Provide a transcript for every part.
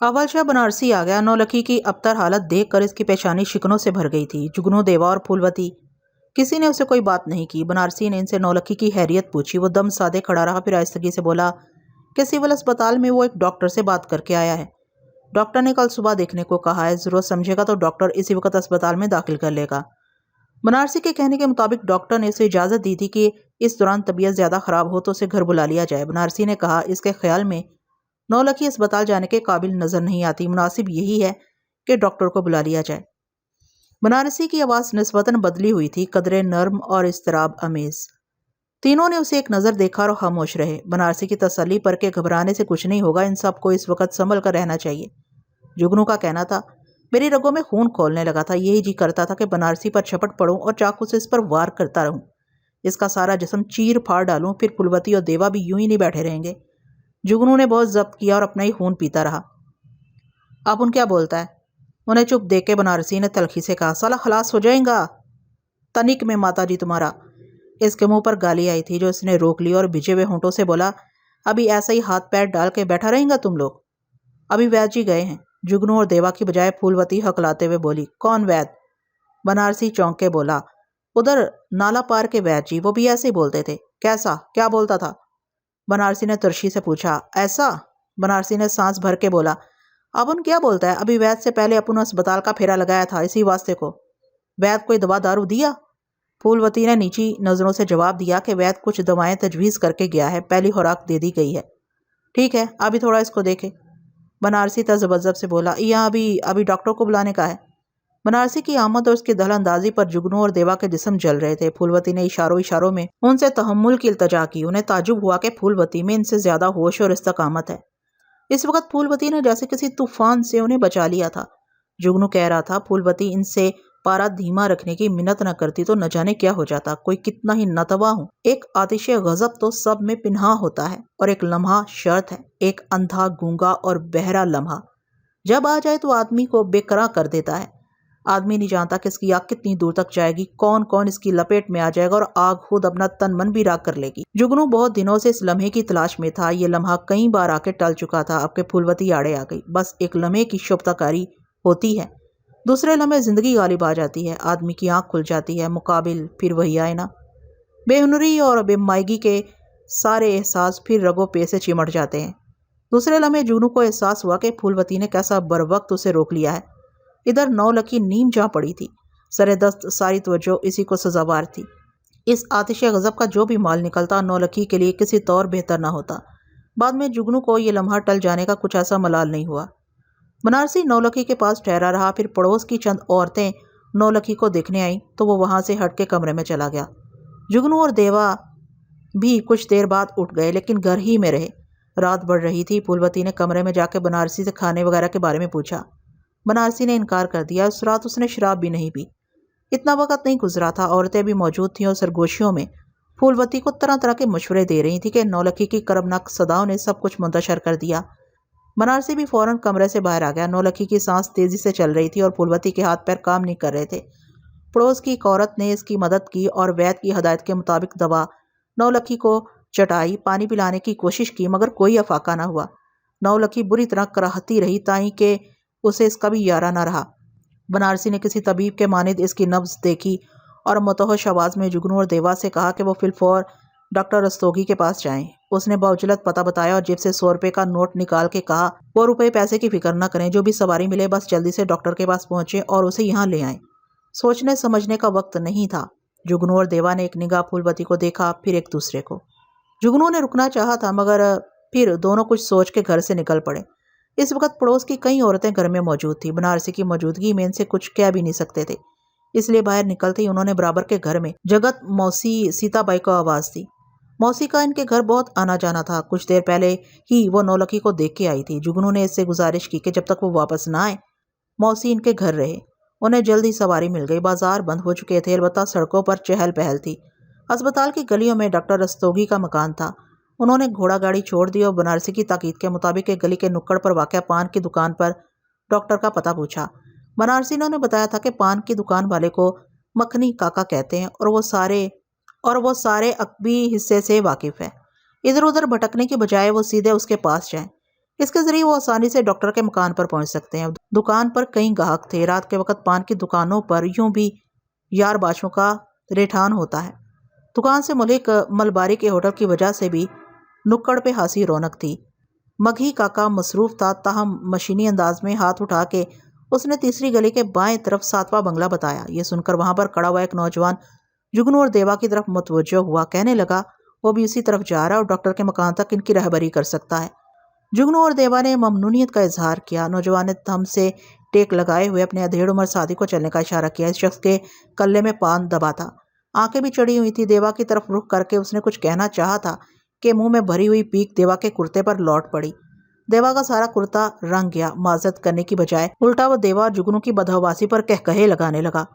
اول شاہ بنارسی آ گیا۔ نولکھی کی ابتر حالت دیکھ کر اس کی پیشانی شکنوں سے بھر گئی تھی۔ جگنو، دیوا اور پھولوتی کسی نے اسے کوئی بات نہیں کی۔ بنارسی نے ان سے نولکھی کی خیریت پوچھی۔ وہ دم سادے کھڑا رہا، پھر آہستگی سے بولا کہ سول اسپتال میں وہ ایک ڈاکٹر سے بات کر کے آیا ہے۔ ڈاکٹر نے کل صبح دیکھنے کو کہا ہے، ضرورت سمجھے گا تو ڈاکٹر اسی وقت اسپتال میں داخل کر لے گا۔ بنارسی کے کہنے کے مطابق ڈاکٹر نے اسے اجازت دی تھی کہ اس دوران طبیعت زیادہ خراب ہو تو اسے گھر بلا لیا جائے۔ بنارسی نے کہا، اس کے خیال میں نولکھی اسپتال جانے کے قابل نظر نہیں آتی، مناسب یہی ہے کہ ڈاکٹر کو بلا لیا جائے۔ بنارسی کی آواز نسبتاً بدلی ہوئی تھی، قدرے نرم اور اضطراب آمیز۔ تینوں نے اسے ایک نظر دیکھا اور خاموش رہے۔ بنارسی کی تسلی پر کہ گھبرانے سے کچھ نہیں ہوگا، ان سب کو اس وقت سنبھل کر رہنا چاہیے۔ جگنو کا کہنا تھا، میری رگوں میں خون کھولنے لگا تھا، یہی جی کرتا تھا کہ بنارسی پر جھپٹ پڑوں اور چاقو سے اس پر وار کرتا رہوں، اس کا سارا جسم چیر پھاڑ ڈالوں، پھر پھولوتی اور دیوا بھی یوں ہی نہیں بیٹھے رہیں گے۔ جگنو نے بہت ضبط کیا اور اپنا ہی خون پیتا رہا۔ اب ان کیا بولتا ہے؟ انہیں چپ دیکھ کے بنارسی نے تلخی سے کہا، سالا خلاص ہو جائیں گا تنک میں ماتا جی تمہارا۔ اس کے منہ پر گالی آئی تھی جو اس نے روک لی اور بھیجے ہوئے ہونٹوں سے بولا، ابھی ایسا ہی ہاتھ پیر ڈال کے بیٹھا رہیں گا تم لوگ؟ ابھی وید جی گئے ہیں۔ جگنو اور دیوا کی بجائے پھولوتی ہکلاتے ہوئے بولی، کون وید؟ بنارسی چونک کے بولا، ادھر نالا پار کے وید جی، وہ بھی ایسے ہی بولتے تھے۔ کیسا؟ کیا بولتا تھا؟ بنارسی نے ترشی سے پوچھا۔ ایسا؟ بنارسی نے سانس بھر کے بولا، اپن کیا بولتا ہے؟ ابھی وید سے پہلے اپن اسپتال کا پھیرا لگایا تھا اسی واسطے کو۔ وید کوئی دوا دارو دیا؟ پھولوتی نے نیچی نظروں سے جواب دیا کہ وید کچھ دوائیں تجویز کر کے گیا ہے، پہلی خوراک دے دی گئی ہے۔ ٹھیک ہے، ابھی تھوڑا اس کو دیکھے۔ بنارسی تذبذب سے بولا، یہاں ابھی ڈاکٹر کو بلانے کا ہے۔ بنارسی کی آمد اور اس کی دخل اندازی پر جگنو اور دیوا کے جسم جل رہے تھے۔ پھولوتی نے اشاروں میں ان سے تحمل کی التجا کی۔ انہیں تعجب ہوا کہ پھولوتی میں ان سے زیادہ ہوش اور استقامت ہے۔ اس وقت پھولوتی نے جیسے کسی طوفان سے انہیں بچا لیا تھا۔ جگنو کہہ رہا تھا، پھولوتی ان سے پارا دھیما رکھنے کی منت نہ کرتی تو نہ جانے کیا ہو جاتا، کوئی کتنا ہی ناتواں ہو۔ ایک آتش غضب تو سب میں پنہاں ہوتا ہے، اور ایک لمحہ شرط ہے، ایک اندھا، گونگا اور بہرا لمحہ جب آ جائے تو آدمی کو بے قرار کر دیتا ہے۔ آدمی نہیں جانتا کہ اس کی آگ کتنی دور تک جائے گی، کون کون اس کی لپیٹ میں آ جائے گا، اور آگ خود اپنا تن من بھی راکھ کر لے گی۔ جگنو بہت دنوں سے اس لمحے کی تلاش میں تھا۔ یہ لمحہ کئی بار آ کے ٹل چکا تھا، اب کہ پھولوتی آڑے آ گئی۔ بس ایک لمحے کی شبتہ کاری ہوتی ہے، دوسرے لمحے زندگی غالب آ جاتی ہے، آدمی کی آنکھ کھل جاتی ہے، مقابل پھر وہی آئینہ۔ بے ہنری اور بے مائگی کے سارے احساس پھر رگوں پے سے چمٹ جاتے ہیں۔ دوسرے لمحے جگنو کو احساس ہوا کہ پھولوتی نے کیسا بر وقت اسے روک لیا ہے۔ ادھر نولکھی نیم جا پڑی تھی، سرے دست ساری توجہ اسی کو سزاوار تھی۔ اس آتش غضب کا جو بھی مال نکلتا نولکھی کے لیے کسی طور بہتر نہ ہوتا۔ بعد میں جگنو کو یہ لمحہ ٹل جانے کا کچھ ایسا ملال نہیں ہوا۔ بنارسی نولکھی کے پاس ٹھہرا رہا، پھر پڑوس کی چند عورتیں نولکھی کو دیکھنے آئیں تو وہ وہاں سے ہٹ کے کمرے میں چلا گیا۔ جگنو اور دیوا بھی کچھ دیر بعد اٹھ گئے، لیکن گھر ہی میں رہے۔ رات بڑھ رہی تھی۔ پھولوتی نے کمرے میں جا کے بنارسی سے کھانے وغیرہ کے بارے میں پوچھا۔ بنارسی نے انکار کر دیا۔ اس رات اس نے شراب بھی نہیں پی۔ اتنا وقت نہیں گزرا تھا، عورتیں بھی موجود تھیں اور سرگوشیوں میں پھولوتی کو طرح طرح کے مشورے دے رہی تھی کہ نولکھی کی کربناک صداؤں نے سب کچھ منتشر کر دیا۔ بنارسی بھی فوراً کمرے سے باہر آ گیا۔ نولکھی کی سانس تیزی سے چل رہی تھی اور پھولوتی کے ہاتھ پیر کام نہیں کر رہے تھے۔ پڑوس کی ایک عورت نے اس کی مدد کی اور وید کی ہدایت کے مطابق دوا نولکھی کو چٹائی، پانی پلانے کی کوشش کی، مگر کوئی افاقہ نہ ہوا۔ نولکھی بری طرح کراہتی رہی تائیں کہ اسے اس کا بھی یارہ نہ رہا۔ بنارسی نے کسی طبیب کے مانند اس کی نبض دیکھی اور متوحش آواز میں جگنو اور دیوا سے کہا کہ وہ فی الفور ڈاکٹر رستوگی کے پاس جائیں۔ اس نے بعجلت پتہ بتایا اور جیب سے 100 روپے کا نوٹ نکال کے کہا، وہ روپے پیسے کی فکر نہ کریں، جو بھی سواری ملے بس جلدی سے ڈاکٹر کے پاس پہنچیں اور اسے یہاں لے آئیں۔ سوچنے سمجھنے کا وقت نہیں تھا۔ جگنو اور دیوا نے ایک نگاہ پھولوتی کو دیکھا، پھر ایک دوسرے کو۔ جگنو نے رکنا چاہا تھا، مگر پھر دونوں کچھ سوچ کے گھر سے نکل پڑے۔ اس وقت پڑوس کی کئی عورتیں گھر میں موجود تھیں۔ بنارسی کی موجودگی میں ان سے کچھ کہہ بھی نہیں سکتے تھے، اس لیے باہر نکلتے ہی انہوں نے برابر کے گھر میں جگت موسی سیتا بائی کو آواز دی۔ موسی کا ان کے گھر بہت آنا جانا تھا۔ کچھ دیر پہلے ہی وہ نولکھی کو دیکھ کے آئی تھی۔ جگنو نے اس سے گزارش کی کہ جب تک وہ واپس نہ آئے موسی ان کے گھر رہے۔ انہیں جلدی سواری مل گئی۔ بازار بند ہو چکے تھے، البتہ سڑکوں پر چہل پہل تھی۔ اسپتال کی گلیوں میں ڈاکٹر رستوگی کا مکان تھا۔ انہوں نے گھوڑا گاڑی چھوڑ دی اور بنارسی کی تاکید کے مطابق ایک گلی کے نکڑ پر واقع پان کی دکان پر ڈاکٹر کا پتہ پوچھا۔ بنارسی نے انہیں بتایا تھا کہ پان کی دکان والے کو مکھنی کاکا کہتے ہیں اور وہ سارے عقبی حصے سے واقف ہے۔ ادھر ادھر بھٹکنے کی بجائے وہ سیدھے اس کے پاس جائیں۔ اس کے ذریعے وہ آسانی سے ڈاکٹر کے مکان پر پہنچ سکتے ہیں۔ دکان پر کئی گاہک تھے۔ رات کے وقت پان کی دکانوں پر یوں بھی یار باشوں کا ریٹھان ہوتا ہے۔ دکان سے ملک ملباری کے ہوٹل کی وجہ سے بھی نکڑ پہ خاصی رونق تھی۔ مگہی کاکا مصروف تھا، تاہم مشینی انداز میں ہاتھ اٹھا کے اس نے تیسری گلی کے بائیں طرف 7واں بنگلہ بتایا۔ یہ سن کر وہاں پر کھڑا ہوا ایک نوجوان جگنو اور دیوا کی طرف متوجہ ہوا، کہنے لگا وہ بھی اسی طرف جا رہا ہے اور ڈاکٹر کے مکان تک ان کی رہبری کر سکتا ہے۔ جگنو اور دیوا نے ممنونیت کا اظہار کیا۔ نوجوان نے تھم سے ٹیک لگائے ہوئے اپنے ادھیڑ عمر ساتھی کو چلنے کا اشارہ کیا۔ اس شخص کے کلے میں پان دبا تھا، آنکھیں بھی چڑی ہوئی تھی۔ دیوا کی طرف رخ کر کے اس نے کچھ کہنا چاہا تھا کہ منہ میں بھری ہوئی پیک دیوا کے کرتے پر لوٹ پڑی۔ دیوا کا سارا کرتا رنگ گیا۔ معذرت کرنے کی بجائے الٹا وہ دیوا اور جگنو کی بدحواسی پر کہے لگانے لگا۔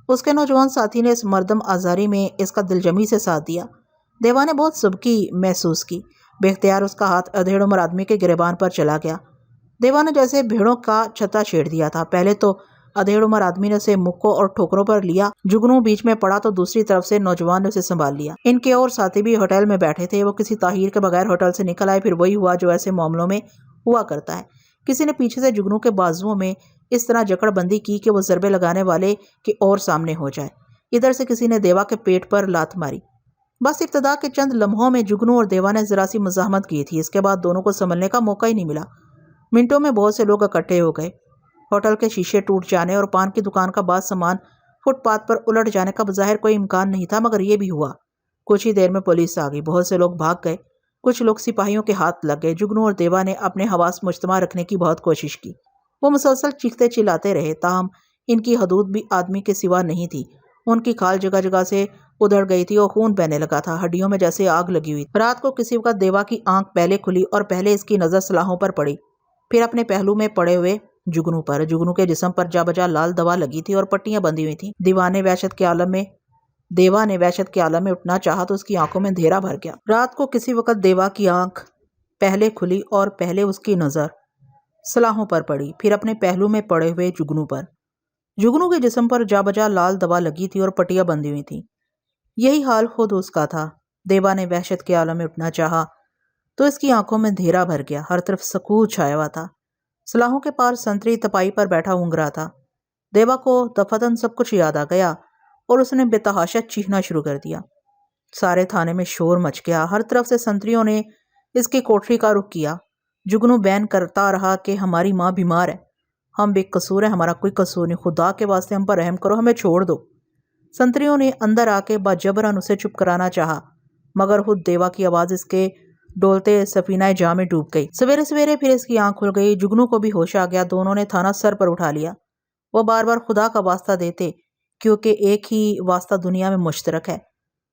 اس کے نوجوان ساتھی نے اس مردم آزاری میں اس کا دلجمی سے ساتھ دیا۔ دیوا نے بہت سبکی محسوس کی۔ بے اختیار اس کا ہاتھ ادھیڑ عمر آدمی کے گریبان پر چلا گیا۔ دیوا نے جیسے بھیڑوں کا چھتا چھیڑ دیا تھا۔ پہلے تو ادھیڑ عمر آدمی نے اسے مکوں اور ٹھوکروں پر لیا، جگنو بیچ میں پڑا تو دوسری طرف سے نوجوان نے اسے سنبھال لیا۔ ان کے اور ساتھی بھی ہوٹل میں بیٹھے تھے۔ وہ کسی تاخیر کے بغیر ہوٹل سے نکل آئے۔ پھر وہی ہوا جو ایسے معاملوں میں ہوا کرتا ہے۔ کسی نے پیچھے سے جگنو کے بازوؤں میں اس طرح جکڑ بندی کی کہ وہ ضربے لگانے والے کے اور سامنے ہو جائے۔ ادھر سے کسی نے دیوا کے پیٹ پر لات ماری۔ بس ابتدا کے چند لمحوں میں جگنو اور دیوا نے ذرا سی مزاحمت کی تھی، اس کے بعد دونوں کو سنبھلنے کا موقع ہی نہیں ملا۔ منٹوں میں بہت سے لوگ اکٹھے ہو گئے۔ ہوٹل کے شیشے ٹوٹ جانے اور پان کی دکان کا بعض سامان فٹ پاتھ پر الٹ جانے کا بظاہر کوئی امکان نہیں تھا، مگر یہ بھی ہوا۔ کچھ ہی دیر میں پولیس آ گئی۔ بہت سے لوگ بھاگ گئے، کچھ لوگ سپاہیوں کے ہاتھ لگ گئے۔ جگنو اور دیوا نے اپنے حواس مجتمع رکھنے کی بہت کوشش کی۔ وہ مسلسل چیختے چلاتے رہے، تاہم ان کی حدود بھی آدمی کے سوا نہیں تھی۔ ان کی کھال جگہ جگہ سے ادھڑ گئی تھی اور خون بہنے لگا تھا، ہڈیوں میں جیسے آگ لگی ہوئی تھی۔ رات کو کسی وقت دیوا کی آنکھ پہلے کھلی اور پہلے اس کی نظر سلاخوں پر پڑی، پھر اپنے پہلو میں پڑے ہوئے جگنو پر۔ جگنو کے جسم پر جا بجا لال دوا لگی تھی اور پٹیاں بندھی ہوئی تھیں۔ دیوا نے وحشت کے عالم میں اٹھنا چاہا تو اس کی آنکھوں میں اندھیرا بھر گیا۔ رات کو کسی وقت دیوا کی آنکھ پہلے کھلی اور پہلے اس کی نظر سلاخوں پر پڑی، پھر اپنے پہلو میں پڑے ہوئے جگنو پر۔ جگنو کے جسم پر جا بجا لال دوا لگی تھی اور پٹیاں بندھی ہوئی تھیں۔ یہی حال خود اس کا تھا۔ دیوا نے وحشت کے عالم میں اٹھنا چاہا تو اس کی آنکھوں میں اندھیرا بھر گیا۔ ہر طرف سکوت چھایا ہوا تھا۔ سلاخوں کے پار سنتری تپائی پر بیٹھا اونگ رہا تھا۔ دیوا کو دفعتاً سب کچھ یاد آ گیا اور اس نے بے تحاشا چیخنا شروع کر دیا۔ سارے تھانے میں شور مچ گیا۔ ہر طرف سے سنتریوں نے اس کی کوٹری کا رخ کیا۔ جگنو بین کرتا رہا کہ ہماری ماں بیمار ہے، ہم بے قصور ہیں، ہمارا کوئی قصور نہیں، خدا کے واسطے ہم پر رحم کرو، ہمیں چھوڑ دو۔ سنتریوں نے اندر آ کے باجبراً اسے چپ کرانا چاہا، مگر خود دیوا کی آواز اس کے ڈولتے سفینہ جاں میں ڈوب گئی۔ سویرے سویرے پھر اس کی آنکھ کھل گئی۔ جگنو کو بھی ہوش آ گیا۔ دونوں نے تھانہ سر پر اٹھا لیا۔ وہ بار بار خدا کا واسطہ دیتے، کیونکہ ایک ہی واسطہ دنیا میں مشترک ہے،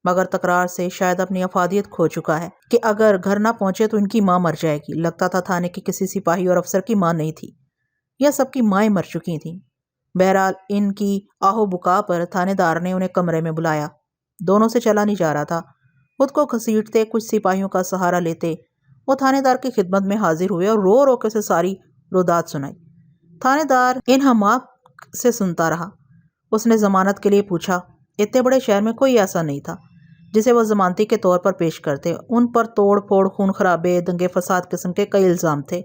مگر تکرار سے شاید اپنی افادیت کھو چکا ہے کہ اگر گھر نہ پہنچے تو ان کی ماں مر جائے گی۔ لگتا تھا تھانے کے کسی سپاہی اور افسر کی ماں نہیں تھی، یا سب کی مائیں مر چکی تھیں۔ بہرحال ان کی آہو بکا پر تھانے دار نے انہیں کمرے میں بلایا۔ دونوں سے چلا نہیں جا رہا تھا۔ خود کو گھسیٹتے، کچھ سپاہیوں کا سہارا لیتے، وہ تھانے دار کی خدمت میں حاضر ہوئے اور رو رو کے اسے ساری رودات سنائی۔ تھانے دار انہماک سے سنتا رہا۔ اس نے ضمانت کے لیے پوچھا۔ اتنے بڑے شہر میں کوئی ایسا نہیں تھا جسے وہ ضمانتی کے طور پر پیش کرتے۔ ان پر توڑ پھوڑ، خون خرابے، دنگے فساد قسم کے کئی الزام تھے۔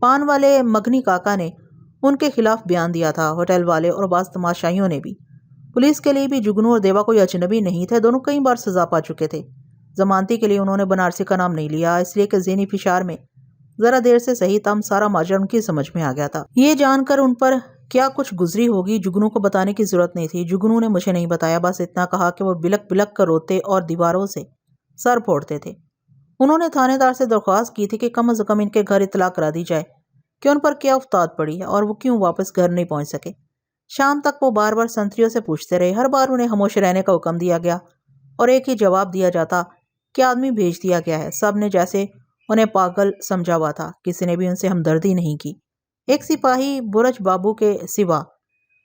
پان والے مگنی کاکا نے ان کے خلاف بیان دیا تھا، ہوٹل والے اور بعض تماشائیوں نے بھی۔ پولیس کے لیے بھی جگنو اور دیوا کوئی اجنبی نہیں تھے، دونوں کئی بار سزا پا چکے تھے۔ ضمانتی کے لیے انہوں نے بنارسی کا نام نہیں لیا، اس لیے کہ ذہنی فشار میں ذرا دیر سے صحیح تم سارا ماجرا ان کی سمجھ میں آ گیا تھا۔ یہ جان کر ان پر کیا کچھ گزری ہوگی جگنو کو بتانے کی ضرورت نہیں تھی۔ جگنو نے مجھے نہیں بتایا، بس اتنا کہا کہ وہ بلک بلک کر روتے اور دیواروں سے سر پھوڑتے تھے۔ انہوں نے تھانے دار سے درخواست کی تھی کہ کم از کم ان کے گھر اطلاع کرا دی جائے کہ ان پر کیا افتاد پڑی ہے اور وہ کیوں واپس گھر نہیں پہنچ سکے۔ شام تک وہ بار بار سنتریوں سے پوچھتے رہے۔ ہر بار انہیں خاموش رہنے کا حکم دیا گیا اور ایک ہی جواب دیا جاتا کہ آدمی بھیج دیا گیا ہے۔ سب نے جیسے انہیں پاگل سمجھا ہوا تھا، کسی نے بھی ان سے ہمدردی نہیں کی، ایک سپاہی برج بابو کے سوا۔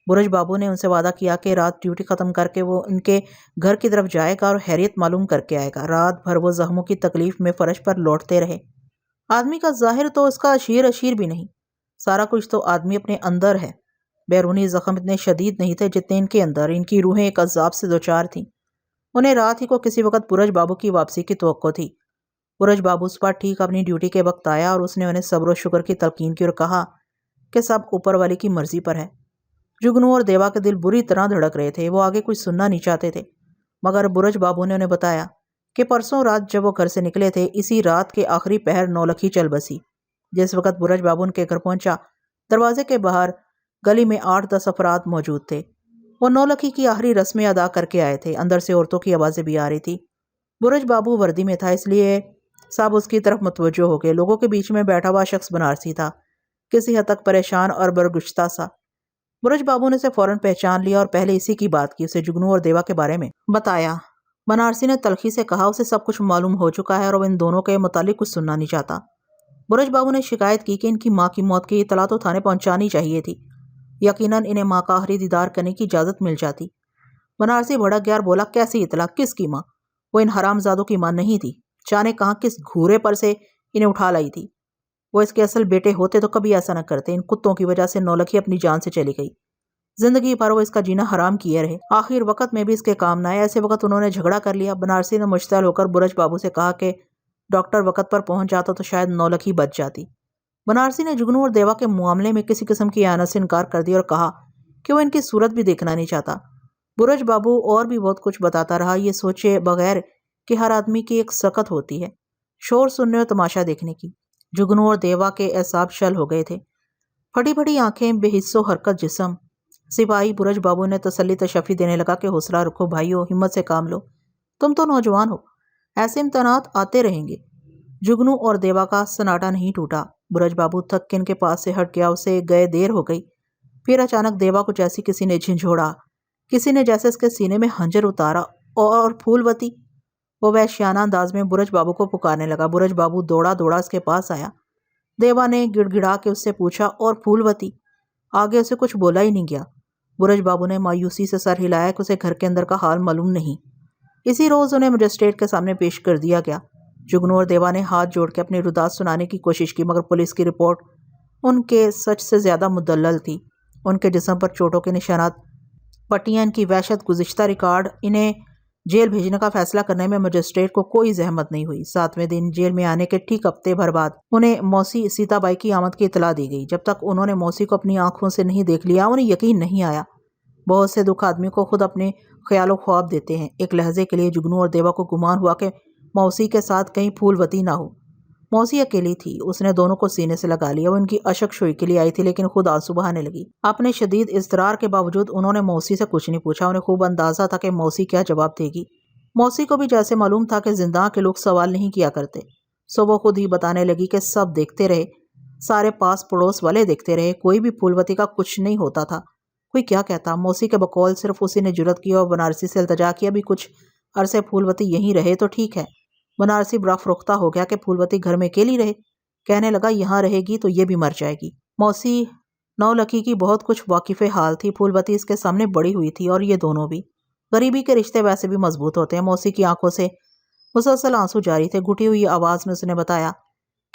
برج بابو نے ان سے وعدہ کیا کہ رات ڈیوٹی ختم کر کے وہ ان کے گھر کی طرف جائے گا اور خیریت معلوم کر کے آئے گا۔ رات بھر وہ زخموں کی تکلیف میں فرش پر لوٹتے رہے۔ آدمی کا ظاہر تو اس کا اشیر بھی نہیں، سارا کچھ تو آدمی اپنے اندر ہے۔ بیرونی زخم اتنے شدید نہیں تھے جتنے ان کے اندر۔ ان کی روحیں ایک عذاب سے دوچار تھیں۔ انہیں رات ہی کو کسی وقت برج بابو کی واپسی کی توقع تھی۔ برج بابو اس پر ٹھیک اپنی ڈیوٹی کے وقت آیا اور اس نے انہیں صبر و شکر کی تلقین کی اور کہا کہ سب اوپر والے کی مرضی پر ہے۔ جگنو اور دیوا کے دل بری طرح دھڑک رہے تھے، وہ آگے کچھ سننا نہیں چاہتے تھے، مگر برج بابو نے انہیں بتایا کہ پرسوں رات جب وہ گھر سے نکلے تھے، اسی رات کے آخری پہر نولکھی چل بسی۔ جس وقت برج بابو ان کے گھر پہنچا، دروازے کے باہر گلی میں 8-10 افراد موجود تھے۔ وہ نولکھی کی آخری رسمیں ادا کر کے آئے تھے۔ اندر سے عورتوں کی آوازیں بھی آ رہی تھی۔ برج بابو وردی میں تھا، اس لیے سب اس کی طرف متوجہ ہو گئے۔ لوگوں کے بیچ میں بیٹھا ہوا شخص بنارسی تھا، کسی حد تک پریشان اور برگشتہ سا۔ برج بابو نے اسے فوراً پہچان لیا اور پہلے اسی کی بات کی، اسے جگنو اور دیوا کے بارے میں بتایا۔ بنارسی نے تلخی سے کہا اسے سب کچھ معلوم ہو چکا ہے اور وہ ان دونوں کے متعلق کچھ سننا نہیں چاہتا۔ برج بابو نے شکایت کی کہ ان کی ماں کی موت کی اطلاع تو تھانے پہنچانی چاہیے تھی، یقیناً انہیں ماں کا آخری دیدار کرنے کی اجازت مل جاتی۔ بنارسی بھڑک گیا اور بولا، کیسی اطلاع؟ کس کی ماں؟ وہ ان حرام زادوں کی ماں نہیں تھی، جانے کہاں کس گھورے پر سے انہیں اٹھا لائی تھی۔ وہ اس کے اصل بیٹے ہوتے تو کبھی ایسا نہ کرتے۔ ان کتوں کی وجہ سے نولکھی اپنی جان سے چلی گئی، زندگی بھر وہ اس کا جینا حرام کیے رہے، آخر وقت میں بھی اس کے کام نہ آئے۔ ایسے وقت انہوں نے جھگڑا کر لیا۔ بنارسی نے مشتعل ہو کر برج بابو سے کہا کہ ڈاکٹر وقت پر پہنچ جاتا تو شاید نولکھی بچ جاتی۔ بنارسی نے جگنو اور دیوا کے معاملے میں کسی قسم کی اعانت سے انکار کر دیا اور کہا کہ وہ ان کی صورت بھی دیکھنا نہیں چاہتا۔ برج بابو اور بھی بہت کچھ بتاتا رہا، یہ سوچے بغیر کہ ہر آدمی کی ایک سکت ہوتی ہے، شور سننے اور تماشا دیکھنے کی۔ جگنو اور دیوا کے اعصاب شل ہو گئے تھے، پھٹی پھٹی آنکھیں، بے حس و حرکت جسم۔ سپاہی برج بابو نے تسلی تشفی دینے لگا کہ حوصلہ رکھو بھائیو، ہمت سے کام لو، تم تو نوجوان ہو، ایسے امتحانات آتے رہیں گے۔ جگنو اور دیوا کا سناٹا نہیں ٹوٹا۔ برج بابو تھک کے ان کے پاس سے ہٹ گیا، اسے گئے دیر ہو گئی۔ پھر اچانک دیوا کو جیسی کسی نے جھنجھوڑا، کسی نے جیسے اس کے سینے میں خنجر اتارا، اور پھولوتی وہ وحشیانہ انداز میں برج بابو کو پکارنے لگا۔ برج بابو دوڑا دوڑا اس کے پاس آیا۔ دیوا نے گڑ گڑا کے اس سے پوچھا، اور پھولوتی؟ آگے اسے کچھ بولا ہی نہیں گیا۔ برج بابو نے مایوسی سے سر ہلایا کہ اسے گھر کے اندر کا حال معلوم نہیں۔ اسی روز انہیں مجسٹریٹ کے سامنے پیش کر دیا گیا۔ جگنو اور دیوا نے ہاتھ جوڑ کے اپنی رداعت سنانے کی کوشش کی، مگر پولیس کی رپورٹ ان کے سچ سے زیادہ مدلل تھی۔ ان کے جسم پر چوٹوں کے نشانات، پٹیاں، ان کی وحشت، گزشتہ ریکارڈ، انہیں جیل بھیجنے کا فیصلہ کرنے میں مجسٹریٹ کو کوئی زحمت نہیں ہوئی۔ 7ویں دن جیل میں آنے کے ٹھیک ہفتے بھر بعد انہیں موسی سیتا بائی کی آمد کی اطلاع دی گئی۔ جب تک انہوں نے موسی کو اپنی آنکھوں سے نہیں دیکھ لیا، انہیں یقین نہیں آیا۔ بہت سے دکھ آدمی کو خود اپنے خیال و خواب دیتے ہیں۔ ایک لہجے کے لیے جگنو اور دیوا کو گمان ہوا کہ موسی کے ساتھ کہیں پھولوتی نہ ہو۔ موسی اکیلی تھی، اس نے دونوں کو سینے سے لگا لیا۔ وہ ان کی اشک شوئی کے لیے آئی تھی، لیکن خود آنسو بہانے لگی۔ اپنے شدید اضطرار کے باوجود انہوں نے موسی سے کچھ نہیں پوچھا۔ انہیں خوب اندازہ تھا کہ موسی کیا جواب دے گی۔ موسی کو بھی جیسے معلوم تھا کہ زنداں کے لوگ سوال نہیں کیا کرتے، سو وہ خود ہی بتانے لگی کہ سب دیکھتے رہے، سارے پاس پڑوس والے دیکھتے رہے، کوئی بھی پھولوتی کا کچھ نہیں ہوتا تھا۔ کوئی کیا کہتا؟ موسی کے بقول صرف اسی نے جرأت کی اور بنارسی سے التجا کیا، بھی کچھ عرصے پھولوتی یہیں رہے تو ٹھیک ہے۔ بنارسی بڑا فروختہ ہو گیا کہ پھولوتی گھر میں اکیلی رہے، کہنے لگا یہاں رہے گی تو یہ بھی مر جائے گی۔ موسی نولکھی کی بہت کچھ واقف حال تھی، پھولوتی اس کے سامنے بڑی ہوئی تھی، اور یہ دونوں بھی۔ غریبی کے رشتے ویسے بھی مضبوط ہوتے ہیں۔ موسی کی آنکھوں سے مسلسل آنسو جاری تھے۔ گھٹی ہوئی آواز میں اس نے بتایا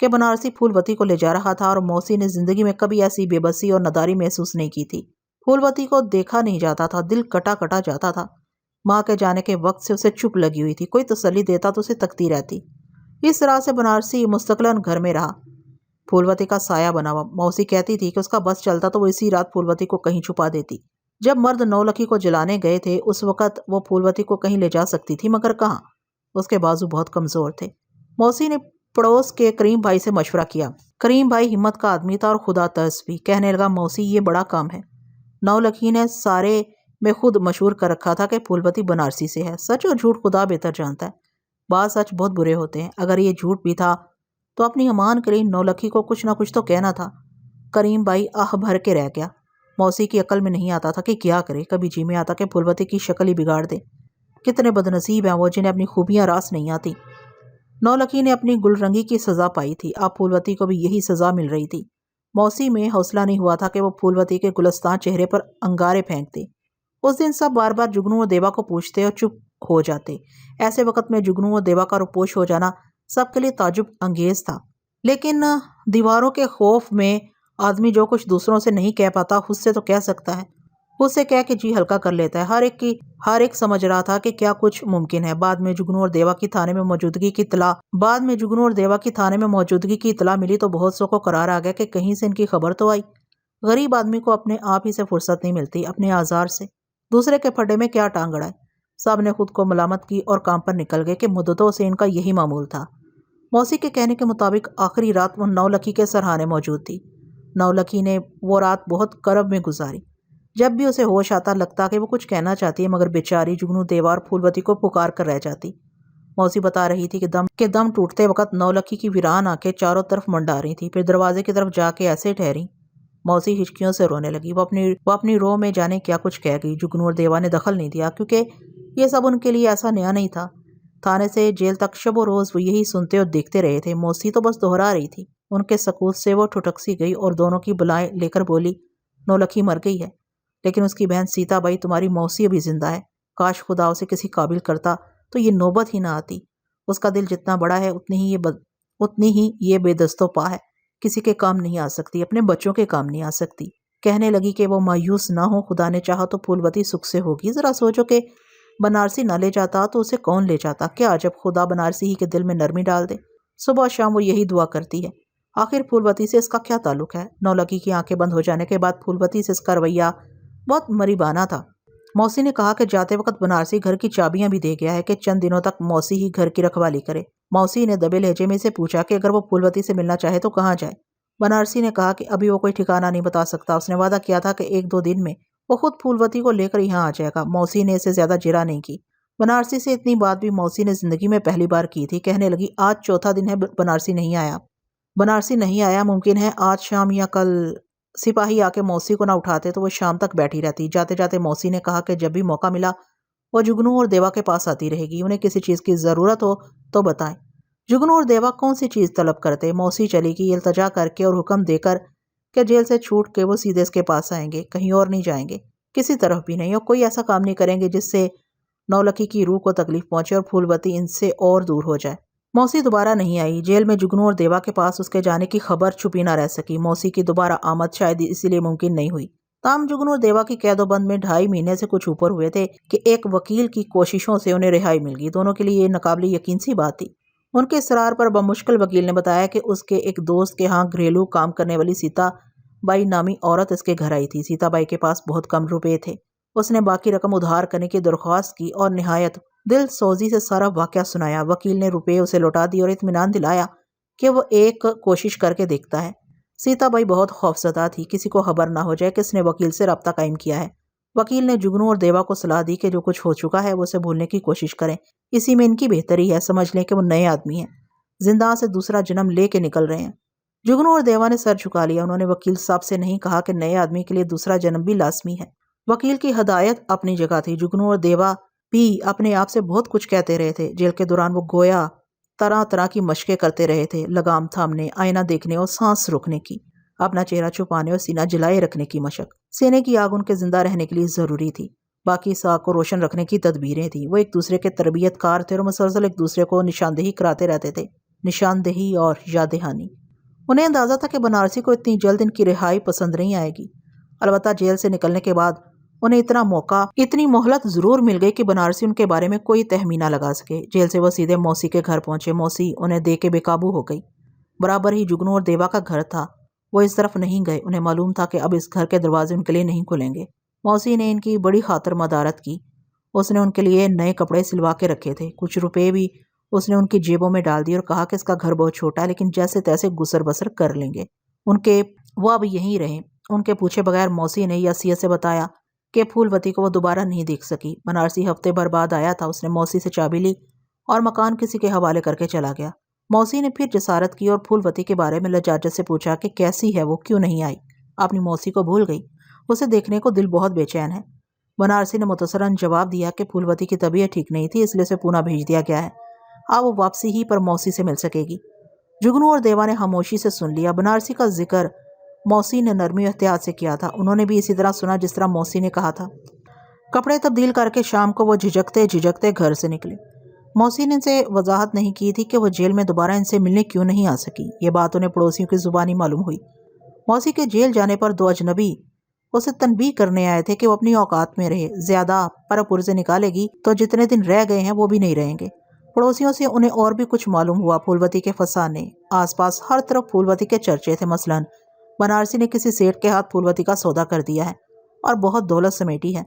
کہ بنارسی پھولوتی کو لے جا رہا تھا، اور موسی نے زندگی میں کبھی ایسی بے بسی اور نداری محسوس نہیں کی تھی۔ پھولوتی کو دیکھا نہیں جاتا تھا، دل کٹا کٹا جاتا تھا۔ ماں کے جانے کے وقت سے اسے چپ لگی ہوئی تھی، کوئی تسلی دیتا تو اسے تکتی رہتی۔ اس طرح سے بنارسی مستقلاً گھر میں رہا، پھولوتی کا سایہ بنا ہوا۔ موسی کہتی تھی کہ اس کا بس چلتا تو وہ اسی رات پھولوتی کو کہیں چھپا دیتی۔ جب مرد نولکھی کو جلانے گئے تھے، اس وقت وہ پھولوتی کو کہیں لے جا سکتی تھی، مگر کہاں؟ اس کے بازو بہت کمزور تھے۔ موسی نے پڑوس کے کریم بھائی سے مشورہ کیا۔ کریم بھائی ہمت کا آدمی تھا اور خدا ترس بھی۔ کہنے لگا، موسی یہ بڑا کام ہے۔ نولکھی نے سارے میں خود مشہور کر رکھا تھا کہ پھولوتی بنارسی سے ہے۔ سچ اور جھوٹ خدا بہتر جانتا ہے، بعض سچ بہت برے ہوتے ہیں۔ اگر یہ جھوٹ بھی تھا تو اپنی امان کے لیے نولکھی کو کچھ نہ کچھ تو کہنا تھا۔ کریم بھائی آہ بھر کے رہ گیا۔ موسی کی عقل میں نہیں آتا تھا کہ کیا کرے۔ کبھی جی میں آتا کہ پھولوتی کی شکل ہی بگاڑ دے۔ کتنے بد نصیب ہیں وہ جنہیں اپنی خوبیاں راس نہیں آتی۔ نولکھی نے اپنی گل رنگی کی سزا پائی تھی، اب پھولوتی کو بھی یہی سزا مل رہی تھی۔ موسی میں حوصلہ نہیں ہوا تھا کہ وہ پھولوتی کے گلستان چہرے پر انگارے پھینکتے۔ اس دن سب بار بار جگنو اور دیوا کو پوچھتے اور چپ ہو جاتے۔ ایسے وقت میں جگنو اور دیوا کا روپوش ہو جانا سب کے لیے تعجب انگیز تھا۔ لیکن دیواروں کے خوف میں آدمی جو کچھ دوسروں سے نہیں کہہ پاتا، خود سے تو کہہ سکتا ہے۔ اسے کہہ کے جی ہلکا کر لیتا ہے۔ ہر ایک سمجھ رہا تھا کہ کیا کچھ ممکن ہے۔ بعد میں جگنو اور دیوا کی تھانے میں موجودگی کی اطلاع ملی تو بہت سو کو قرار آ گیا کہ کہیں سے ان کی خبر تو آئی۔ غریب آدمی کو اپنے آپ ہی سے فرصت نہیں ملتی، اپنے آزار سے دوسرے کے پھڈے میں کیا ٹانگ اڑائے۔ سب نے خود کو ملامت کی اور کام پر نکل گئے کہ مدتوں سے ان کا یہی معمول تھا۔ موسی کے کہنے کے مطابق آخری رات وہ نولکھی کے سرہانے موجود تھی۔ نولکھی نے وہ رات بہت کرب میں گزاری۔ جب بھی اسے ہوش آتا لگتا کہ وہ کچھ کہنا چاہتی ہے، مگر بیچاری جگنو دیوا اور پھولوتی کو پکار کر رہ جاتی۔ موسی بتا رہی تھی کہ دم ٹوٹتے وقت نولکھی کی ویران آنکھیں چاروں طرف منڈا رہی تھی، پھر دروازے کی طرف جا کے ایسے ٹھہری۔ موسی ہچکیوں سے رونے لگی۔ وہ اپنی رو میں جانے کیا کچھ کہہ گئی۔ جگنو اور دیوا نے دخل نہیں دیا کیونکہ یہ سب ان کے لیے ایسا نیا نہیں تھا۔ تھانے سے جیل تک شب و روز وہ یہی سنتے اور دیکھتے رہے تھے۔ موسی تو بس دہرا رہی تھی۔ ان کے سکوت سے وہ ٹھٹک سی گئی اور دونوں کی بلائیں لے کر بولی، نولکھی مر گئی ہے، لیکن اس کی بہن سیتا بائی تمہاری موسی ابھی زندہ ہے۔ کاش خدا اسے کسی قابل کرتا تو یہ نوبت ہی نہ آتی۔ اس کا دل جتنا بڑا ہے اتنی ہی یہ بے دست و پا ہے، کسی کے کام نہیں آ سکتی، اپنے بچوں کے کام نہیں آ سکتی۔ کہنے لگی کہ وہ مایوس نہ ہو، خدا نے چاہا تو پھولوتی سکھ سے ہوگی۔ ذرا سوچو کہ بنارسی نہ لے جاتا تو اسے کون لے جاتا؟ کیا عجب خدا بنارسی ہی کے دل میں نرمی ڈال دے۔ صبح شام وہ یہی دعا کرتی ہے۔ آخر پھولوتی سے اس کا کیا تعلق ہے؟ نولکھی کی آنکھیں بند ہو جانے کے بعد پھولوتی سے اس کا رویہ بہت مریبانہ تھا۔ موسی نے کہا کہ جاتے وقت بنارسی گھر کی چابیاں بھی دے گیا ہے کہ چند دنوں تک موسی ہی گھر کی رکھوالی کرے۔ موسی نے دبے لہجے میں سے پوچھا کہ اگر وہ پھولوتی سے ملنا چاہے تو کہاں جائے؟ بنارسی نے کہا کہ ابھی وہ کوئی ٹھکانہ نہیں بتا سکتا، اس نے وعدہ کیا تھا کہ 1-2 دن میں وہ خود پھولوتی کو لے کر یہاں آ جائے گا۔ موسی نے اسے زیادہ جرا نہیں کی۔ بنارسی سے اتنی بات بھی موسی نے زندگی میں پہلی بار کی تھی۔ کہنے لگی، آج چوتھا دن ہے بنارسی نہیں آیا، ممکن ہے آج شام یا کل سپاہی آ کے موسی کو نہ اٹھاتے تو وہ شام تک بیٹھی رہتی۔ جاتے جاتے موسی نے کہا کہ جب بھی موقع ملا وہ جگنو اور دیوا کے پاس آتی رہے گی، انہیں کسی چیز کی ضرورت ہو تو بتائیں۔ جگنو اور دیوا کون سی چیز طلب کرتے؟ موسی چلی گئی التجا کر کے اور حکم دے کر کہ جیل سے چھوٹ کے وہ سیدھے اس کے پاس آئیں گے، کہیں اور نہیں جائیں گے، کسی طرف بھی نہیں، اور کوئی ایسا کام نہیں کریں گے جس سے نولکھی کی روح کو تکلیف پہنچے اور پھولوتی ان سے اور دور ہو جائے۔ موسی دوبارہ نہیں آئی۔ جیل میں جگنو اور دیوا کے پاس اس کے جانے کی خبر چھپی نہ رہ سکی۔ موسی کی دوبارہ آمد شاید اسی لیے ممکن نہیں ہوئی۔ تاہم جگنو اور دیوا کی قید و بند میں 2.5 مہینے سے کچھ اوپر ہوئے تھے کہ ایک وکیل کی کوششوں سے انہیں رہائی مل گئی۔ دونوں کے لیے یہ ناقابل یقین سی بات تھی۔ ان کے اصرار پر بمشکل وکیل نے بتایا کہ اس کے ایک دوست کے ہاں گھریلو کام کرنے والی سیتا بائی نامی عورت اس کے گھر آئی تھی۔ سیتا بائی کے پاس بہت کم روپے تھے۔ اس نے باقی رقم ادھار کرنے کی درخواست کی اور نہایت دل سوزی سے سارا واقعہ سنایا۔ وکیل نے روپے اسے لوٹا دی اور اطمینان دلایا کہ وہ ایک کوشش کر کے دیکھتا ہے۔ سیتا بائی بہت خوفزدہ تھی، کسی کو خبر نہ ہو جائے کہ اس نے وکیل سے رابطہ قائم کیا ہے۔ وکیل نے جگنو اور دیوا کو صلاح دی کہ جو کچھ ہو چکا ہے وہ اسے بھولنے کی کوشش کریں، اسی میں ان کی بہتری ہے۔ سمجھ لیں کہ وہ نئے آدمی ہیں، زندہ سے دوسرا جنم لے کے نکل رہے ہیں۔ جگنو اور دیوا نے سر جھکا لیا۔ انہوں نے وکیل صاحب سے نہیں کہا کہ نئے آدمی کے لیے دوسرا جنم بھی لازمی ہے۔ وکیل کی ہدایت اپنی جگہ تھی۔ جگنو اور دیوا بھی اپنے آپ سے بہت کچھ کہتے رہے تھے۔ جیل کے دوران وہ گویا طرح طرح کی مشقیں کرتے رہے تھے، لگام تھامنے، آئینہ دیکھنے اور سانس روکنے کی، اپنا چہرہ چھپانے اور سینہ جلائے رکھنے کی مشق۔ سینے کی آگ ان کے زندہ رہنے کے لیے ضروری تھی، باقی اس آگ کو روشن رکھنے کی تدبیریں تھیں۔ وہ ایک دوسرے کے تربیت کار تھے اور مسلسل ایک دوسرے کو نشاندہی کراتے رہتے تھے، نشاندہی اور یاد دہانی۔ انہیں اندازہ تھا کہ بنارسی کو اتنی جلد ان کی رہائی پسند نہیں آئے گی، البتہ جیل سے نکلنے کے بعد انہیں اتنی مہلت ضرور مل گئی کہ بنارسی ان کے بارے میں کوئی تہمینہ لگا سکے۔ جیل سے وہ سیدھے موسی کے گھر پہنچے۔ موسی انہیں دیکھ کے بے قابو ہو گئی۔ برابر ہی جگنو اور دیوا کا گھر تھا، وہ اس طرف نہیں گئے۔ انہیں معلوم تھا کہ اب اس گھر کے دروازے ان کے لیے نہیں کھلیں گے۔ موسی نے ان کی بڑی خاطر مدارت کی۔ اس نے ان کے لیے نئے کپڑے سلوا کے رکھے تھے، کچھ روپے بھی اس نے ان کی جیبوں میں ڈال دیے اور کہا کہ اس کا گھر بہت چھوٹا ہے لیکن جیسے تیسے گزر بسر کر لیں گے، وہ اب یہیں رہیں۔ ان کے پوچھے بغیر موسی نے یاسیت سے بتایا کہ پھولوتی کو وہ دوبارہ نہیں دیکھ سکی۔ بنارسی ہفتے بھر بعد آیا تھا۔ اس نے موسی سے چابی لی اور مکان کسی کے حوالے کر کے چلا گیا۔ موسی نے پھر جسارت کی اور پھولوتی کے بارے میں لجاجت سے پوچھا کہ کیسی ہے وہ، کیوں نہیں آئی؟ اپنی موسی کو بھول گئی، اسے دیکھنے کو دل بہت بے چین ہے۔ بنارسی نے متصراً جواب دیا کہ پھولوتی کی طبیعت ٹھیک نہیں تھی، اس لیے اسے پونا بھیج دیا گیا ہے، اب وہ واپسی ہی پر موسی سے مل سکے گی۔ جگنو اور دیوا نے خاموشی سے سن لیا۔ بنارسی کا ذکر موسی نے نرمی و احتیاط سے کیا تھا۔ انہوں نے بھی اسی طرح سنا جس طرح موسی نے کہا تھا۔ کپڑے تبدیل کر کے شام کو وہ جھجکتے گھر سے نکلے۔ موسی نے ان سے وضاحت نہیں کی تھی کہ وہ جیل میں دوبارہ ان سے ملنے کیوں نہیں آ سکی۔ یہ بات انہیں پڑوسیوں کی زبانی معلوم ہوئی۔ موسی کے جیل جانے پر 2 اجنبی اسے تنبیہ کرنے آئے تھے کہ وہ اپنی اوقات میں رہے، زیادہ پرپرزے نکالے گی تو جتنے دن رہ گئے ہیں وہ بھی نہیں رہیں گے۔ پڑوسیوں سے انہیں اور بھی کچھ معلوم ہوا پھولوتی کے فسانے۔ آس پاس ہر طرف پھولوتی کے چرچے تھے۔ مثلاً بنارسی نے کسی سیٹھ کے ہاتھ پھولوتی کا سودا کر دیا ہے اور بہت دولت سمیٹی ہے۔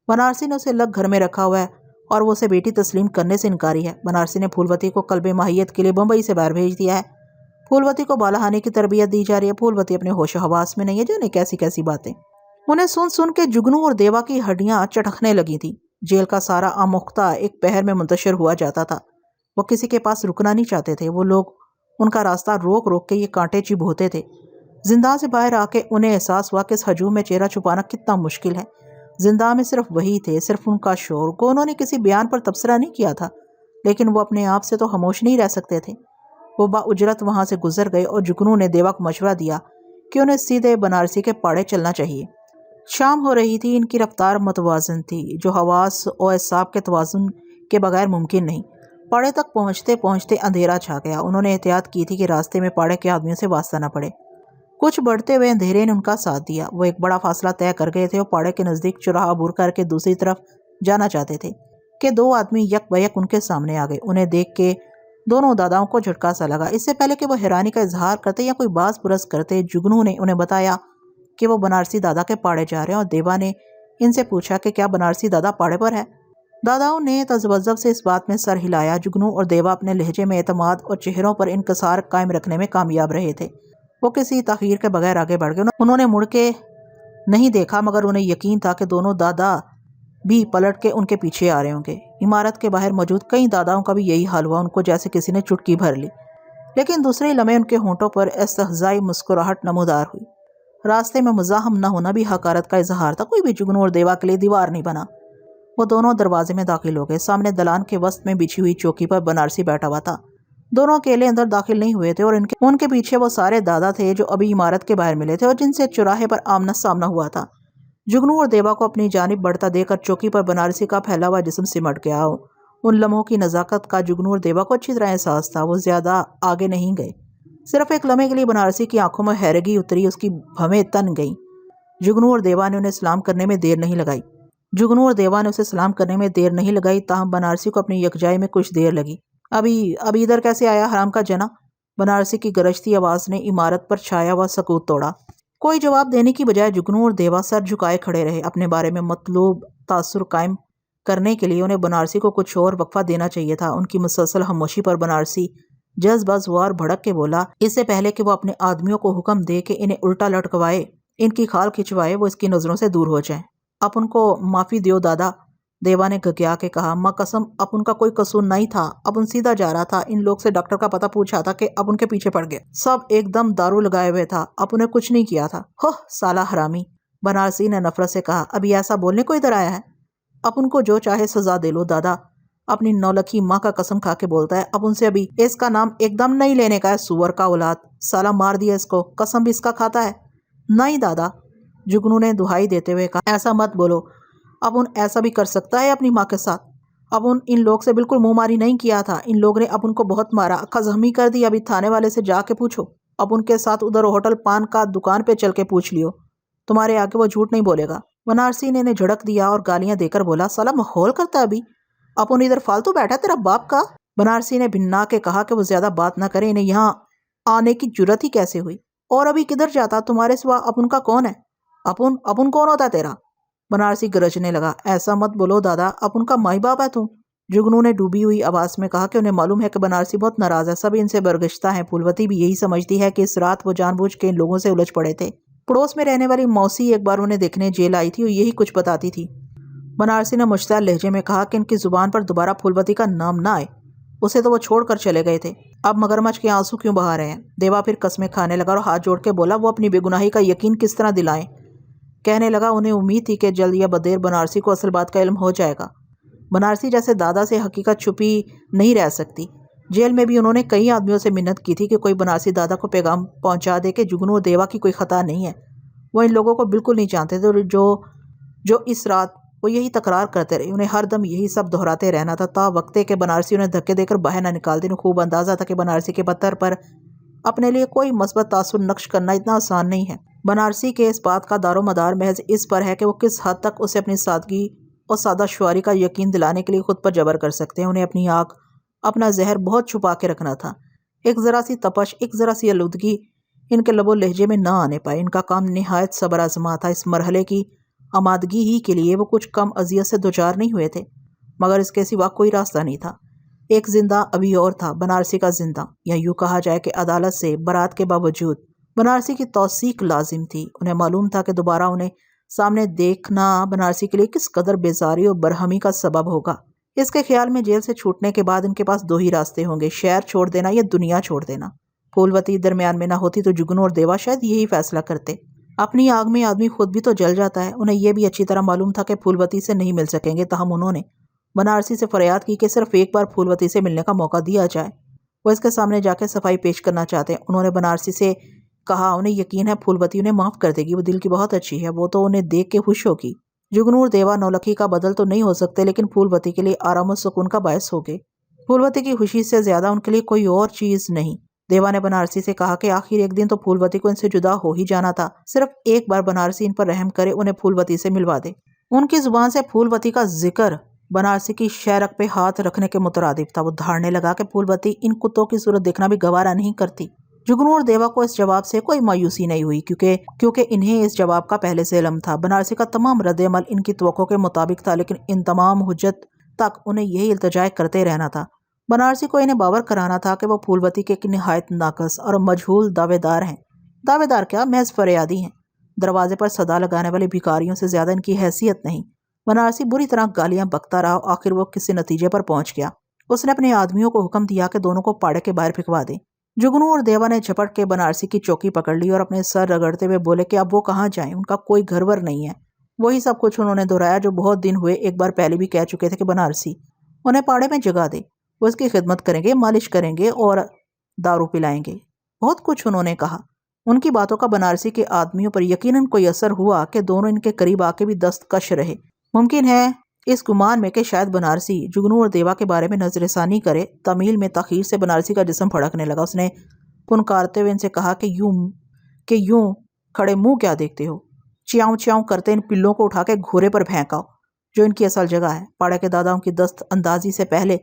بنارسی نے اسے الگ گھر میں رکھا ہوا ہے اور وہ اسے بیٹی تسلیم کرنے سے انکاری ہے۔ بنارسی نے پھولوتی کو قلب ماہیت کے لیے بمبئی سے باہر بھیج دیا ہے۔ پھولوتی کو بالہانے کی تربیت دی جا رہی ہے۔ پھولوتی اپنے ہوش و حواس میں نہیں ہے، جانے کیسی کیسی باتیں۔ انہیں سن سن کے جگنو اور دیوا کی ہڈیاں چٹکنے لگی تھی۔ جیل کا سارا آموختہ ایک پہر میں منتشر ہوا جاتا تھا۔ وہ کسی کے پاس رکنا نہیں چاہتے تھے۔ وہ لوگ ان کا راستہ روک روک کے یہ کانٹے چبھوتے تھے۔ زندان سے باہر آ کے انہیں احساس ہوا کہ اس ہجوم میں چہرہ چھپانا کتنا مشکل ہے۔ زندان میں صرف وہی تھے، صرف ان کا شور کو انہوں نے کسی بیان پر تبصرہ نہیں کیا تھا، لیکن وہ اپنے آپ سے تو خاموش نہیں رہ سکتے تھے۔ وہ با اجرت وہاں سے گزر گئے اور جگنو نے دیوا کو مشورہ دیا کہ انہیں سیدھے بنارسی کے پاڑے چلنا چاہیے۔ شام ہو رہی تھی۔ ان کی رفتار متوازن تھی، جو حواس و اعصاب کے توازن کے بغیر ممکن نہیں۔ پاڑے تک پہنچتے پہنچتے اندھیرا چھا گیا۔ انہوں نے احتیاط کی تھی کہ راستے میں پاڑے کے آدمیوں سے واسطہ نہ پڑے۔ کچھ بڑھتے ہوئے اندھیرے نے ان کا ساتھ دیا۔ وہ ایک بڑا فاصلہ طے کر گئے تھے اور پاڑے کے نزدیک چوراہا عبور کر کے دوسری طرف جانا چاہتے تھے کہ دو آدمی یک بیک ان کے سامنے آ گئے۔ انہیں دیکھ کے دونوں داداؤں کو جھٹکا سا لگا۔ اس سے پہلے کہ وہ حیرانی کا اظہار کرتے یا کوئی باز پرس کرتے، جگنو نے انہیں بتایا کہ وہ بنارسی دادا کے پاڑے جا رہے ہیں، اور دیوا نے ان سے پوچھا کہ کیا بنارسی دادا پاڑے پر ہے۔ داداؤں نے تذبذب سے اس بات میں سر ہلایا۔ جگنو اور دیوا اپنے لہجے میں اعتماد اور چہروں پر انکسار قائم رکھنے میں کامیاب رہے تھے۔ وہ کسی تاخیر کے بغیر آگے بڑھ گئے۔ انہوں نے مڑ کے نہیں دیکھا، مگر انہیں یقین تھا کہ دونوں دادا بھی پلٹ کے ان کے پیچھے آ رہے ہوں گے۔ عمارت کے باہر موجود کئی داداؤں کا بھی یہی حال ہوا۔ ان کو جیسے کسی نے چٹکی بھر لی، لیکن دوسرے لمحے ان کے ہونٹوں پر استہزائی مسکراہٹ نمودار ہوئی۔ راستے میں مزاحم نہ ہونا بھی حقارت کا اظہار تھا۔ کوئی بھی جگنو اور دیوا کے لیے دیوار نہیں بنا۔ وہ دونوں دروازے میں داخل ہو گئے۔ سامنے دلان کے وسط میں بچھی ہوئی چوکی پر بنارسی بیٹھا ہوا تھا۔ دونوں اکیلے اندر داخل نہیں ہوئے تھے، اور ان کے پیچھے وہ سارے دادا تھے جو ابھی عمارت کے باہر ملے تھے اور جن سے چوراہے پر آمنا سامنا ہوا تھا۔ جگنو اور دیوا کو اپنی جانب بڑھتا دیکھ کر چوکی پر بنارسی کا پھیلا ہوا جسم سمٹ گیا۔ ان لمحوں کی نزاکت کا جگنو اور دیوا کو اچھی طرح احساس تھا۔ وہ زیادہ آگے نہیں گئے۔ صرف ایک لمحے کے لیے بنارسی کی آنکھوں میں حیرگی اتری، اس کی بھویں تن گئیں۔ جگنو اور دیوا نے اسے سلام کرنے میں دیر نہیں لگائی، تاہم بنارسی کو اپنی یکجائی میں کچھ دیر لگی۔ ابھی ادھر کیسے آیا حرام کا جنا؟ بنارسی کی گرجتی آواز نے عمارت پر چھایا ہوا سکوت توڑا۔ کوئی جواب دینے کی بجائے جگنو اور دیوا سر جھکائے کھڑے رہے۔ اپنے بارے میں مطلوب تاثر قائم کرنے کے لیے انہیں بنارسی کو کچھ اور وقفہ دینا چاہیے تھا۔ ان کی مسلسل خاموشی پر بنارسی جذبہ زوار بھڑک کے بولا، اس سے پہلے کہ وہ اپنے آدمیوں کو حکم دے کہ انہیں الٹا لٹکوائے، ان کی کھال کھچوائے، وہ اس کی نظروں سے دور ہو جائیں۔ اپن کو معافی دیو دادا، دیوا نے گھگیا کے کہا۔ ماں قسم اپن کا کوئی قصور نہیں تھا، اپن سیدھا جا رہا تھا۔ ان لوگ سے ڈاکٹر کا پتہ پوچھا تھا کہ اپن کے پیچھے پڑ گئے، سب ایک دم دارو لگائے ہوئے تھا، اپن نے کچھ نہیں کیا تھا۔ ہو سالہ حرامی، بنارسی نے نفرت سے کہا۔ ابھی ایسا بولنے کو ادھر آیا ہے؟ اپن کو جو چاہے سزا دے لو دادا، اپنی نولکھی ماں کا قسم کھا کے بولتا ہے۔ اپن سے ابھی اس کا نام ایک دم نہیں لینے کا ہے، سور کا اولاد، سالہ مار دیا اس کو، قسم بھی اس کا کھاتا ہے۔ نہیں دادا، جگنو نے دہائی دیتے ہوئے کہا، ایسا مت بولو، اپن ایسا بھی کر سکتا ہے اپنی ماں کے ساتھ؟ اپن ان لوگ سے بالکل منہ ماری نہیں کیا تھا، ان لوگ نے اپن کو بہت مارا، اکھا زخمی کر دی۔ ابھی تھانے والے سے جا کے پوچھو، اپن کے ساتھ ادھر ہوٹل پان کا دکان پہ چل کے پوچھ لیو، تمہارے آگے وہ جھوٹ نہیں بولے گا۔ بنارسی نے انہیں جھڑک دیا اور گالیاں دے کر بولا، سالہ ماحول کرتا ہے ابھی، اپن ادھر فالتو بیٹھا تیرا باپ کا۔ بنارسی نے بھنا کے کہا کہ وہ زیادہ بات نہ کرے، انہیں یہاں آنے کی جرت ہی کیسے ہوئی؟ اور ابھی کدھر جاتا؟ تمہارے سوا اپن کا کون ہے؟ اپن کون ہوتا ہے تیرا؟ بنارسی گرجنے لگا، ایسا مت بولو دادا، اپن کا مائی باپ ہے تم۔ جگنو نے ڈوبی ہوئی آواز میں کہا کہ انہیں معلوم ہے کہ بنارسی بہت ناراض ہے، سب ان سے برگشتہ ہیں۔ پھولوتی بھی یہی سمجھتی ہے کہ اس رات وہ جان بوجھ کے ان لوگوں سے الجھ پڑے تھے۔ پڑوس میں رہنے والی موسی ایک بار انہیں دیکھنے جیل آئی تھی اور یہی کچھ بتاتی تھی۔ بنارسی نے مشتعل لہجے میں کہا کہ ان کی زبان پر دوبارہ پھولوتی کا نام نہ آئے، اسے تو وہ چھوڑ کر چلے گئے تھے، اب مگرمچھ کے آنسو کیوں بہا رہے ہیں؟ دیوا پھر قسمیں کھانے لگا اور ہاتھ جوڑ کے بولا، وہ اپنی بے گناہی کا یقین کس طرح دلائیں؟ کہنے لگا، انہیں امید تھی کہ جلد یا بدیر بنارسی کو اصل بات کا علم ہو جائے گا۔ بنارسی جیسے دادا سے حقیقت چھپی نہیں رہ سکتی۔ جیل میں بھی انہوں نے کئی آدمیوں سے منت کی تھی کہ کوئی بنارسی دادا کو پیغام پہنچا دے کہ جگنو اور دیوا کی کوئی خطا نہیں ہے۔ وہ ان لوگوں کو بالکل نہیں جانتے تھے، اور جو اس رات وہ یہی تکرار کرتے رہے، انہیں ہر دم یہی سب دہراتے رہنا تھا، تا وقتے کہ بنارسی انہیں دھکے دے کر باہر نہ نکال دے۔ انہیں خوب اندازہ تھا کہ بنارسی کے پتھر پر اپنے لیے کوئی مثبت تاثر نقش کرنا اتنا آسان نہیں ہے۔ بنارسی کے اس بات کا دار و مدار محض اس پر ہے کہ وہ کس حد تک اسے اپنی سادگی اور سادہ شعاری کا یقین دلانے کے لیے خود پر جبر کر سکتے ہیں۔ انہیں اپنی آگ، اپنا زہر بہت چھپا کے رکھنا تھا۔ ایک ذرا سی تپش، ایک ذرا سی آلودگی ان کے لب و لہجے میں نہ آنے پائے۔ ان کا کام نہایت صبر آزما تھا۔ اس مرحلے کی آمادگی ہی کے لیے وہ کچھ کم اذیت سے دوچار نہیں ہوئے تھے، مگر اس کے سوا کوئی راستہ نہیں تھا۔ ایک زندہ ابھی اور تھا، بنارسی کا زندہ، یا یوں کہا جائے کہ عدالت سے برات کے باوجود بنارسی کی توثیق لازم تھی۔ انہیں معلوم تھا کہ دوبارہ انہیں سامنے دیکھنا بنارسی کے لیے کس قدر بیزاری اور برہمی کا سبب ہوگا۔ اس کے خیال میں جیل سے چھوٹنے کے بعد ان کے پاس دو ہی راستے ہوں گے، شہر چھوڑ دینا یا دنیا چھوڑ دینا۔ پھولوتی درمیان میں نہ ہوتی تو جگنو اور دیوا شاید یہی فیصلہ کرتے۔ اپنی آگ میں آدمی خود بھی تو جل جاتا ہے۔ انہیں یہ بھی اچھی طرح معلوم تھا کہ پھولوتی سے نہیں مل سکیں گے، تاہم انہوں نے بنارسی سے فریاد کی کہ صرف ایک بار پھولوتی سے ملنے کا موقع دیا جائے۔ وہ اس کے سامنے جا کے صفائی پیش کرنا چاہتے ہیں۔ انہوں نے بنارسی سے کہا انہیں یقین ہے پھولوتی انہیں معاف کر دے گی، وہ دل کی بہت اچھی ہے، وہ تو انہیں دیکھ کے خوش ہوگی۔ جگنو اور دیوا نولکھی کا بدل تو نہیں ہو سکتے، لیکن پھولوتی کے لیے آرام و سکون کا باعث ہوگے۔ پھولوتی کی خوشی سے زیادہ ان کے لیے کوئی اور چیز نہیں۔ دیوا نے بنارسی سے کہا کہ آخر ایک دن تو پھولوتی کو ان سے جدا ہو ہی جانا تھا، صرف ایک بار بنارسی ان پر رحم کرے، انہیں پھولوتی سے ملوا دے۔ ان کی زبان سے پھولوتی کا ذکر بنارسی کی شہرک پہ ہاتھ رکھنے کے مترادف تھا۔ وہ دھاڑنے لگا کہ پھولوتی ان کتوں کی صورت دیکھنا بھی گوارا نہیں کرتی۔ جگنو اور دیوا کو اس جواب سے کوئی مایوسی نہیں ہوئی، کیونکہ انہیں اس جواب کا پہلے سے علم تھا۔ بنارسی کا تمام رد عمل ان کی توقع کے مطابق تھا، لیکن ان تمام حجت تک انہیں یہی التجا کرتے رہنا تھا۔ بنارسی کو انہیں باور کرانا تھا کہ وہ پھولوتی کے ایک نہایت ناقص اور مجہول دعوے دار ہیں۔ دعوے دار کیا، محض فریادی ہیں۔ دروازے پر صدا لگانے والے بھکاریوں سے زیادہ ان کی حیثیت نہیں۔ بنارسی بری طرح گالیاں بکتا رہا، آخر وہ کسی نتیجے پر پہنچ گیا۔ اس نے اپنے آدمیوں کو حکم دیا کہ دونوں کو پاڑے کے باہر پھینکوا دیں۔ جگنو اور دیوا نے جھپٹ کے بنارسی کی چوکی پکڑ لی اور اپنے سر رگڑتے ہوئے بولے کہ اب وہ کہاں جائیں، ان کا کوئی گھر ور نہیں ہے۔ وہی سب کچھ انہوں نے دہرایا جو بہت دن ہوئے ایک بار پہلے بھی کہہ چکے تھے کہ بنارسی انہیں پاڑے میں جگہ دے، وہ اس کی خدمت کریں گے، مالش کریں گے اور دارو پلائیں گے۔ بہت کچھ انہوں نے کہا۔ ان کی باتوں کا بنارسی کے آدمیوں پر یقیناً کوئی اثر ہوا کہ دونوں ان کے قریب آ کے بھی دستکش رہے۔ ممکن ہے اس گمان میں کہ شاید بنارسی جگنو اور دیوا کے بارے میں نظر ثانی کرے، تمیل میں تاخیر سے بنارسی کا جسم پھڑکنے لگا۔ اس نے پنکارتے ہوئے ان سے کہا کہ یوں کھڑے منہ کیا دیکھتے ہو؟ چیاؤں چیاؤں کرتے ان پلوں کو اٹھا کے گھوڑے پر پھینکاؤ جو ان کی اصل جگہ ہے۔ پاڑے کے داداؤں کی دست اندازی سے پہلے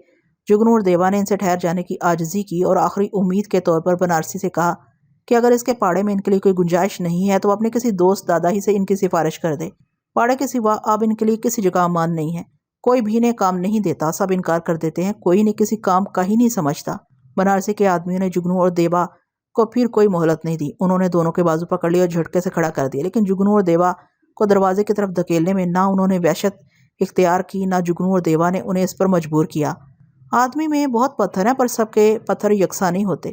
جگنو اور دیوا نے ان سے ٹھہر جانے کی عاجزی کی اور آخری امید کے طور پر بنارسی سے کہا کہ اگر اس کے پاڑے میں ان کے لیے کوئی گنجائش نہیں ہے تو اپنے کسی دوست دادا ہی سے ان کی سفارش کر دے۔ پاڑے کے سوا اب ان کے لیے کسی جگہ امان نہیں ہے۔ کوئی بھی انہیں کام نہیں دیتا، سب انکار کر دیتے ہیں، کوئی انہیں کسی کام کا ہی نہیں سمجھتا۔ بنارسی کے آدمیوں نے جگنو اور دیوا کو پھر کوئی مہلت نہیں دی۔ انہوں نے دونوں کے بازو پکڑ لیے اور جھٹکے سے کھڑا کر دیا، لیکن جگنو اور دیوا کو دروازے کی طرف دھکیلنے میں نہ انہوں نے وحشت اختیار کی، نہ جگنو اور دیوا نے انہیں اس پر مجبور کیا۔ آدمی میں بہت پتھر ہیں، پر سب کے پتھر یکساں نہیں ہوتے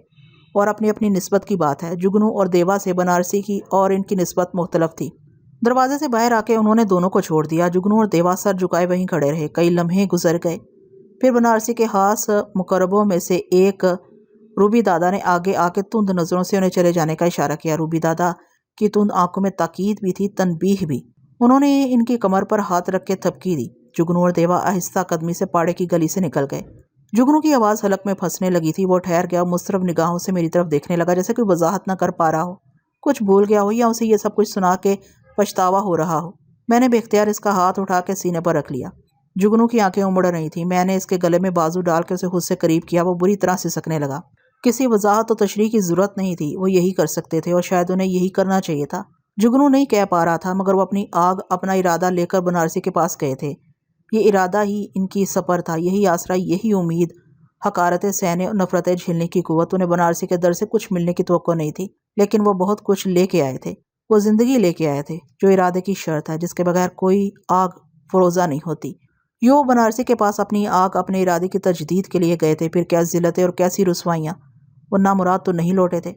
اور اپنی اپنی نسبت کی بات ہے۔ جگنو اور دیوا سے بنارسی کی اور ان کی نسبت مختلف تھی۔ دروازے سے باہر آ کے انہوں نے دونوں کو چھوڑ دیا۔ جگنو اور دیوا سر جھکائے وہیں کھڑے رہے۔ کئی لمحے گزر گئے، پھر بنارسی کے خاص مقربوں میں سے ایک روبی دادا نے آگے آ کے تند نظروں سے انہیں چلے جانے کا اشارہ کیا۔ روبی دادا کی تند آنکھوں میں تاکید بھی تھی، تنبیہ بھی۔ انہوں نے ان کی کمر پر ہاتھ رکھ کے تھپکی دی۔ جگنو اور دیوا آہستہ قدمی سے پاڑے کی گلی سے نکل گئے۔ جگنو کی آواز حلق میں پھنسنے لگی تھی۔ وہ ٹھہر گیا اور مضطرب نگاہوں سے میری طرف دیکھنے لگا، جیسے کوئی وضاحت نہ کر پا رہا ہو، کچھ بھول گیا ہو یا اسے یہ سب کچھ سنا کے پچھتاوا ہو رہا ہو۔ میں نے بے اختیار اس کا ہاتھ اٹھا کے سینے پر رکھ لیا۔ جگنو کی آنکھیں امڑ رہی تھیں۔ میں نے اس کے گلے میں بازو ڈال کے اسے خود سے قریب کیا۔ وہ بری طرح سسکنے لگا۔ کسی وضاحت و تشریح کی ضرورت نہیں تھی، وہ یہی کر سکتے تھے اور شاید انہیں یہی کرنا چاہیے تھا۔ جگنو نہیں کہہ پا رہا تھا، مگر وہ اپنی آگ، اپنا ارادہ لے کر بنارسی کے پاس گئے تھے۔ یہ ارادہ ہی ان کی سپر تھا، یہی آسرا، یہی امید۔ حقارتیں سہنے اور نفرتیں جھیلنے کی قوت۔ انہیں بنارسی کے در سے کچھ ملنے کی توقع نہیں تھی، لیکن وہ بہت کچھ لے کے آئے تھے۔ وہ زندگی لے کے آئے تھے، جو ارادے کی شرط ہے، جس کے بغیر کوئی آگ فروزہ نہیں ہوتی۔ یوں بنارسی کے پاس اپنی آگ، اپنے ارادے کی تجدید کے لیے گئے تھے۔ پھر کیا ذلتیں اور کیسی رسوائیاں! وہ نامراد تو نہیں لوٹے تھے۔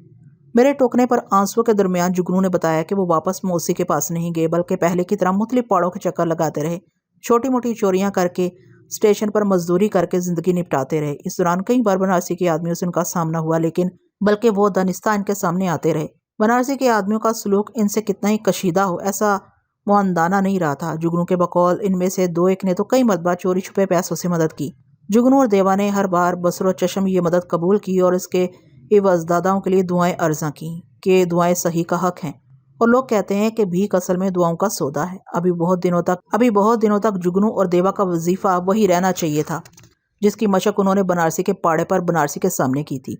میرے ٹوکنے پر آنسوؤں کے درمیان جگنو نے بتایا کہ وہ واپس موسی کے پاس نہیں گئے، بلکہ پہلے کی طرح مختلف پاڑوں کے چکر لگاتے رہے، چھوٹی موٹی چوریاں کر کے، اسٹیشن پر مزدوری کر کے زندگی نپٹاتے رہے۔ اس دوران کئی بار بنارسی کے آدمیوں سے ان کا سامنا ہوا، لیکن بلکہ وہ دانستہ ان کے سامنے آتے رہے۔ بنارسی کے آدمیوں کا سلوک ان سے کتنا ہی کشیدہ ہو، ایسا معاندانہ نہیں رہا تھا۔ جگنو کے بقول ان میں سے دو ایک نے تو کئی مرتبہ چوری چھپے پیسوں سے مدد کی۔ جگنو اور دیوا نے ہر بار بصر و چشم یہ مدد قبول کی اور اس کے عوض داداؤں کے لیے دعائیں عرضاں کیں کہ دعائیں صحیح کا حق ہیں، اور لوگ کہتے ہیں کہ بھیک اصل میں دعاؤں کا سودا ہے۔ ابھی بہت دنوں تک جگنو اور دیوا کا وظیفہ وہی رہنا چاہیے تھا جس کی مشق انہوں نے بنارسی کے پاڑے پر بنارسی کے سامنے کی تھی۔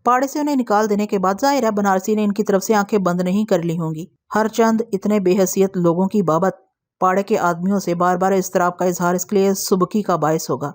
پاڑے سے انہیں نکال دینے کے بعد ظاہر ہے بنارسی نے ان کی طرف سے آنکھیں بند نہیں کر لی ہوں گی۔ ہر چند اتنے بے حیثیت لوگوں کی بابت پاڑے کے آدمیوں سے بار بار اضطراب کا اظہار اس کے لیے سبکی کا باعث ہوگا۔